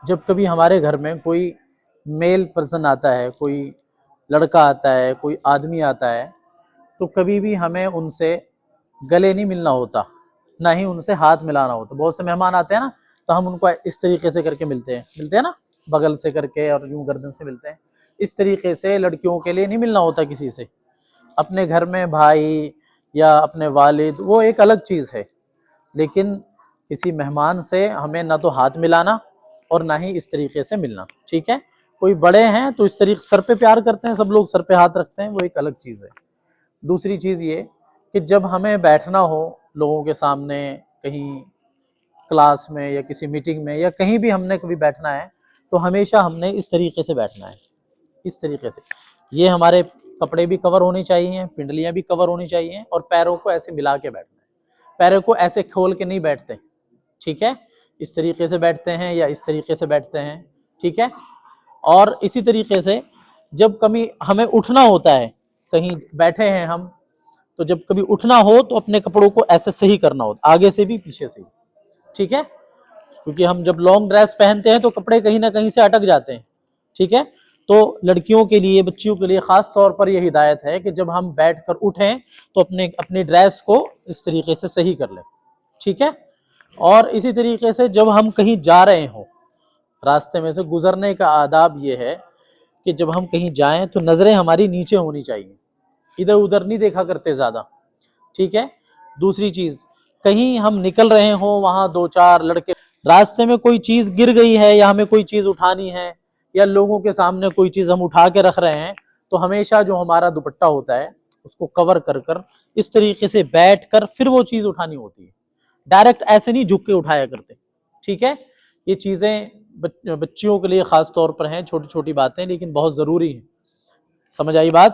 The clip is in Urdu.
جب کبھی ہمارے گھر میں کوئی میل پرسن آتا ہے، کوئی لڑکا آتا ہے، کوئی آدمی آتا ہے، تو کبھی بھی ہمیں ان سے گلے نہیں ملنا ہوتا، نہ ہی ان سے ہاتھ ملانا ہوتا۔ بہت سے مہمان آتے ہیں نا، تو ہم ان کو اس طریقے سے کر کے ملتے ہیں نا، بغل سے کر کے اور یوں گردن سے ملتے ہیں۔ اس طریقے سے لڑکیوں کے لیے نہیں ملنا ہوتا کسی سے۔ اپنے گھر میں بھائی یا اپنے والد وہ ایک الگ چیز ہے، لیکن کسی مہمان سے ہمیں نہ تو ہاتھ ملانا اور نہ ہی اس طریقے سے ملنا، ٹھیک ہے؟ کوئی بڑے ہیں تو اس طریقے سر پہ پیار کرتے ہیں، سب لوگ سر پہ ہاتھ رکھتے ہیں، وہ ایک الگ چیز ہے۔ دوسری چیز یہ کہ جب ہمیں بیٹھنا ہو لوگوں کے سامنے، کہیں کلاس میں یا کسی میٹنگ میں یا کہیں بھی ہم نے کبھی بیٹھنا ہے، تو ہمیشہ ہم نے اس طریقے سے بیٹھنا ہے، اس طریقے سے۔ یہ ہمارے کپڑے بھی کور ہونی چاہیے، پنڈلیاں بھی کور ہونی چاہیے، اور پیروں کو ایسے ملا کے بیٹھنا ہے، پیروں کو ایسے کھول کے نہیں بیٹھتے، ٹھیک ہے؟ اس طریقے سے بیٹھتے ہیں یا اس طریقے سے بیٹھتے ہیں، ٹھیک ہے؟ اور اسی طریقے سے جب کبھی ہمیں اٹھنا ہوتا ہے، کہیں بیٹھے ہیں ہم، تو جب کبھی اٹھنا ہو تو اپنے کپڑوں کو ایسے صحیح کرنا ہوتا، آگے سے بھی پیچھے سے بھی، ٹھیک ہے؟ کیونکہ ہم جب لانگ ڈریس پہنتے ہیں تو کپڑے کہیں نہ کہیں سے اٹک جاتے ہیں، ٹھیک ہے؟ تو لڑکیوں کے لیے، بچیوں کے لیے خاص طور پر یہ ہدایت ہے کہ جب ہم بیٹھ کر اٹھیں تو اپنی ڈریس کو اس طریقے سے صحیح کر لیں، ٹھیک ہے؟ اور اسی طریقے سے جب ہم کہیں جا رہے ہوں، راستے میں سے گزرنے کا آداب یہ ہے کہ جب ہم کہیں جائیں تو نظریں ہماری نیچے ہونی چاہیے، ادھر ادھر نہیں دیکھا کرتے زیادہ، ٹھیک ہے؟ دوسری چیز، کہیں ہم نکل رہے ہوں، وہاں دو چار لڑکے، راستے میں کوئی چیز گر گئی ہے یا ہمیں کوئی چیز اٹھانی ہے یا لوگوں کے سامنے کوئی چیز ہم اٹھا کے رکھ رہے ہیں، تو ہمیشہ جو ہمارا دوپٹہ ہوتا ہے اس کو کور کر کر اس طریقے سے بیٹھ کر پھر وہ چیز اٹھانی ہوتی ہے، ڈائریکٹ ایسے نہیں جھک کے اٹھایا کرتے، ٹھیک ہے؟ یہ چیزیں بچیوں کے لیے خاص طور پر ہیں، چھوٹی چھوٹی باتیں لیکن بہت ضروری ہیں۔ سمجھ آئی بات؟